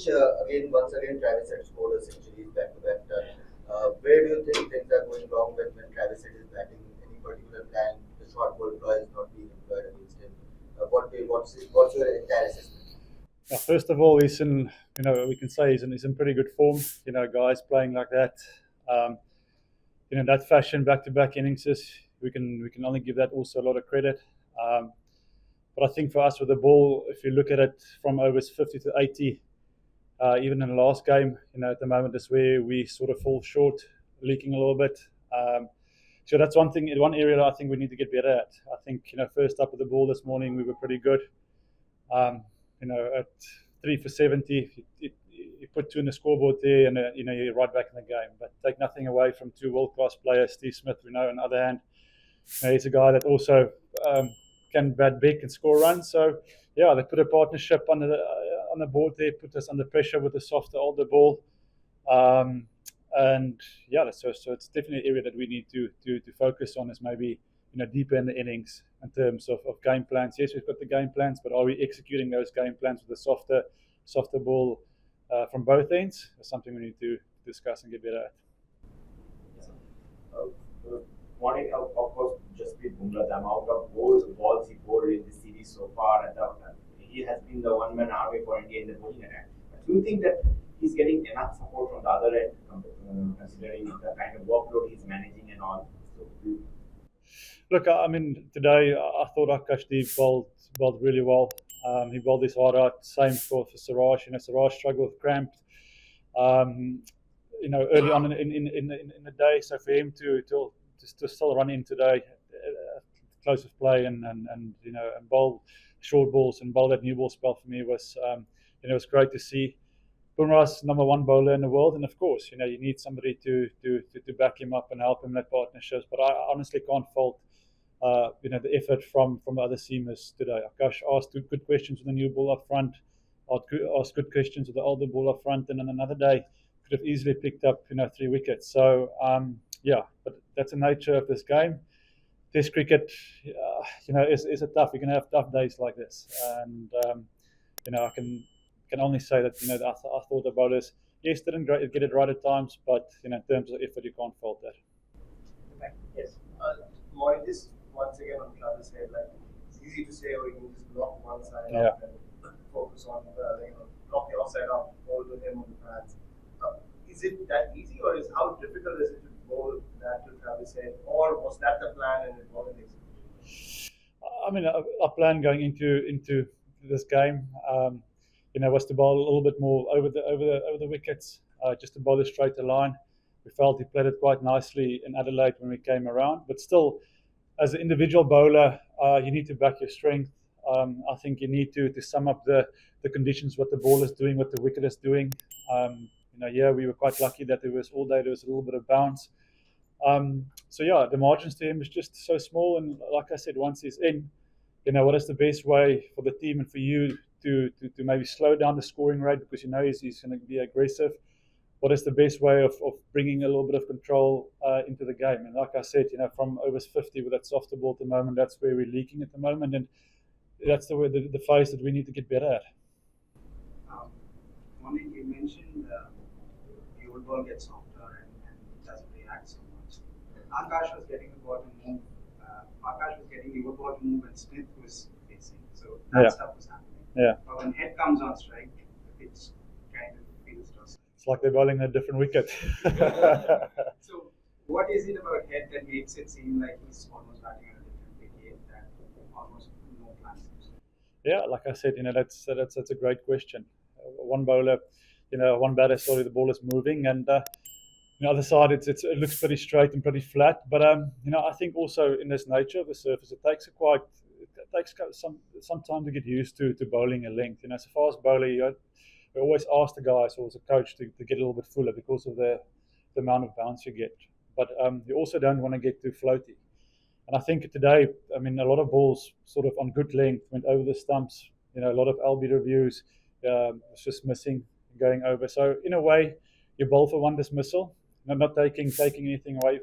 coach, once again, Travis had scored a century back to back. Where do you think things are going wrong when Travis Head is batting? Any particular plan? The short ball draw is not being employed against him. What's your entire assessment? First of all, he's in, we can say he's in pretty good form. Guys playing like that, um, that fashion, back-to-back innings, we can only give that also a lot of credit. Um, but I think for us with the ball, if you look at it from overs 50 to 80, even in the last game, at the moment is where we sort of fall short, leaking a little bit. So that's one thing, one area that I think we need to get better at. I think, first up with the ball this morning, we were pretty good. At 3 for 70, you put two in the scoreboard there, and you're right back in the game. But take nothing away from two world-class players. Steve Smith, we know, on the other hand, he's a guy that also can bat big and score runs. So yeah, they put a partnership on the board there, put us under pressure with the softer, older ball. Um, and yeah, so it's definitely an area that we need to focus on, is maybe deeper in the innings in terms of game plans. Yes, we've got the game plans, but are we executing those game plans with a softer ball from both ends? That's something we need to discuss and get better at. Uh, uh, Morning, of course, just with Bumrah, the amount of balls he bowled in the series so far, and he has been the one-man army for India in the bowling attack. But do you think that he's getting enough support from the other end, considering the kind of workload he's managing and all? So, Look, I mean, today I thought Akashdeep bowled really well. He bowled his heart out. Same for Siraj. Siraj struggled with cramp. Um, Early on in the day. So for him to still run in today, close of play and bowl short balls and bowl that new ball spell for me was great to see. Bumrah's number one bowler in the world, and of course, you need somebody to back him up and help him in that partnerships. But I honestly can't fault the effort from the other seamers today. Akash asked good questions with the new ball up front, asked good questions with the older ball up front, and on another day could have easily picked up 3 wickets. So yeah, but that's the nature of this game. Test cricket, is a tough. You're going to have tough days like this, and I can only say that I thought the bowlers, yes, didn't get it right at times, but in terms of effort, you can't fault that. Yes. Morning, just once again on Travis Head, like it's easy to say, oh, you can just block one side Yeah. up and focus on, block the offside up, hold with him on the pads. Is it that easy, or how difficult is it to bowl that to Travis Head, or was that the plan and it wasn't executed? I mean, our plan going into this game, was to bowl a little bit more over the wickets, just to bowl a straighter line. We felt he played it quite nicely in Adelaide when we came around, but still, as an individual bowler, you need to back your strength. I think you need to sum up the conditions, what the ball is doing, what the wicket is doing. Yeah, we were quite lucky that there was a little bit of bounce. So yeah, the margins to him is just so small, and like I said, once he's in, what is the best way for the team and for you to maybe slow down the scoring rate, because he's going to be aggressive. What is the best way of bringing a little bit of control into the game? And like I said, from overs 50 with that softer ball at the moment, that's where we're leaking at the moment, and that's the phase that we need to get better at. Um, Morning, you mentioned the old ball gets softer and it doesn't react so much. Akash was getting the ball to move. Akash was getting the old ball to move and Smith was facing. So that stuff was happening. Yeah. But when Head comes on strike, the pitch kind of feels docile. It's like they're bowling a different wicket. So what is it about Head that makes it seem like he's almost batting on a different wicket, that almost no plans? Yeah, like I said, that's a great question. One bowler, one batter, sorry, the ball is moving, and the other side, it looks pretty straight and pretty flat. But I think also in this nature of the surface, it takes some time to get used to bowling a length. As a fast bowler, we always ask the guys or as a coach to get a little bit fuller because of the amount of bounce you get. But you also don't want to get too floaty. And I think today, a lot of balls sort of on good length went over the stumps. A lot of LB reviews was just missing, going over. So in a way, you bowl for one dismissal. Not taking anything away,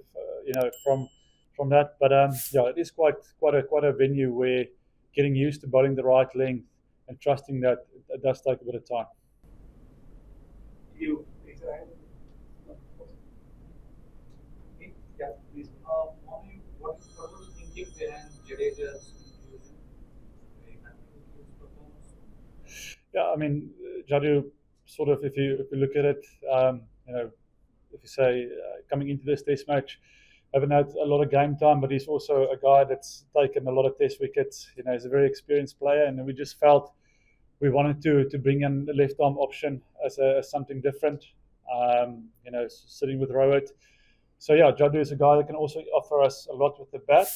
from that. But yeah, it is quite a venue where getting used to bowling the right length and trusting that it does take a bit of time. You, please, Ryan. Yeah, please. What was the thinking behind Jadeja's inclusion? Very happy with his performance. Yeah, I mean, Jadu, sort of, if you look at it, if you say coming into this test match, haven't had a lot of game time, but he's also a guy that's taken a lot of test wickets. He's a very experienced player, and we just felt we wanted to bring in the left arm option as something different. Sitting with Rohit. So yeah, Jadu is a guy that can also offer us a lot with the bat.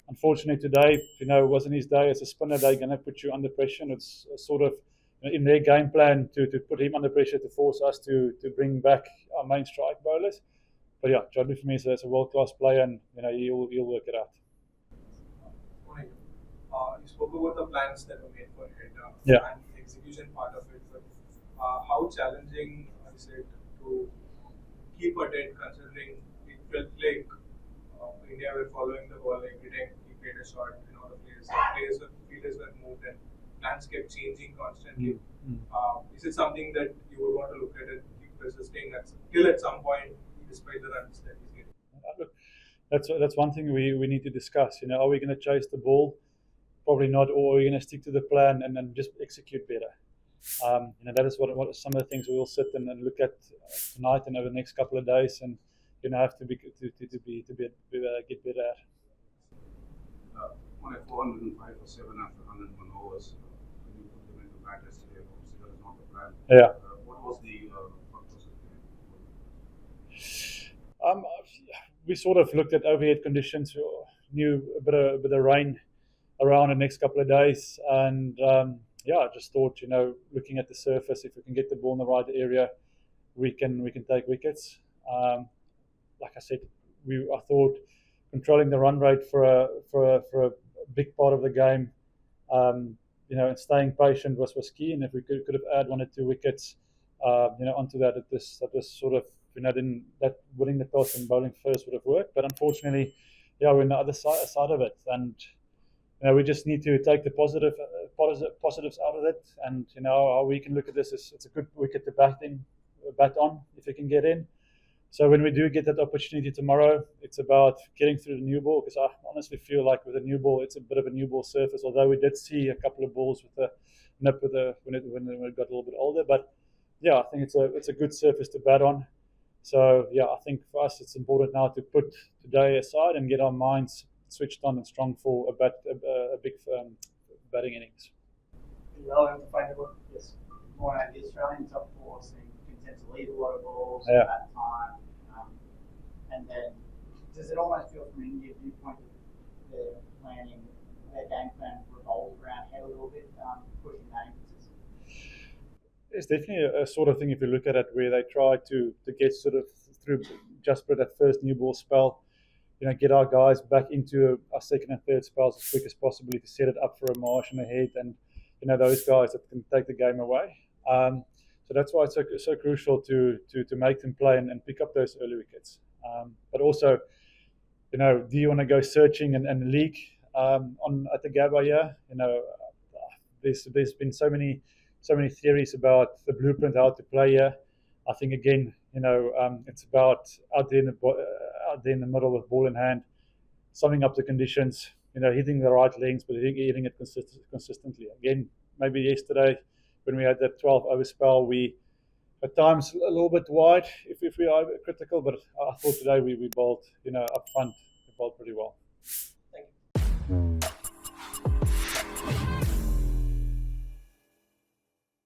Unfortunately, today, it wasn't his day as a spinner. They're going to put you under pressure. And it's sort of in their game plan to put him under pressure to force us to bring back our main strike bowlers. But yeah, Jadu for me is a world class player, and he'll work it out. Morning. You spoke about the plans that were made for it Yeah. and the execution part of it. But how challenging is it to keep at it, considering it felt like India were following the ball every time he played a shot. Fielders were moved, and plans kept changing constantly. Is it something that you would want to look at it, keep persisting till at some point, despite the runs that he's getting? Look, that's one thing we need to discuss. Are we going to chase the ball? Probably not, or are we going to stick to the plan and then just execute better? That is what some of the things we will sit and look at tonight and over the next couple of days, and have to get better at. On a 405 for 7 after 101 overs, when you put them into bat yesterday, obviously that is not the plan. Yeah. What was the thought process We sort of looked at overhead conditions. We knew a bit of rain around the next couple of days, and I just thought, looking at the surface, if we can get the ball in the right area, we can take wickets. Like I said, I thought controlling the run rate for a big part of the game, and staying patient was key. And if we could have added 1 or 2 wickets, onto that, at this sort of, that winning the toss and bowling first would have worked. But unfortunately, we're on the other side of it, and we just need to take the positives out of it. And how we can look at this is it's a good wicket to bat on if you can get in. So when we do get that opportunity tomorrow, it's about getting through the new ball, because I honestly feel like with the new ball, it's a bit of a new ball surface. Although we did see a couple of balls with the nip when it got a little bit older, but I think it's a good surface to bat on. So I think for us it's important now to put today aside and get our minds switched on and strong for a big batting innings. Allow him to find a look. Yes. More the Australian top 4 seem content to leave a lot of balls at that time. And then, does it almost feel from an India viewpoint that they're planning their game plan revolves around head a little bit, pushing that emphasis? It's definitely a sort of thing, if you look at it, where they try to get sort of through just for that first new ball spell, get our guys back into our second and third spells as quick as possible to set it up for a marsh and ahead, and those guys that can take the game away. So that's why it's so crucial to make them play and pick up those early wickets. But also, do you want to go searching and leak at the Gabba here? There's been so many theories about the blueprint how to play here. I think again, it's about out there in the middle with ball in hand, summing up the conditions, hitting the right lengths, but hitting it consistently. Again, maybe yesterday when we had that 12 over spell, we at times a little bit wide if we are critical, but I thought today we bowled, up front, we bowled pretty well.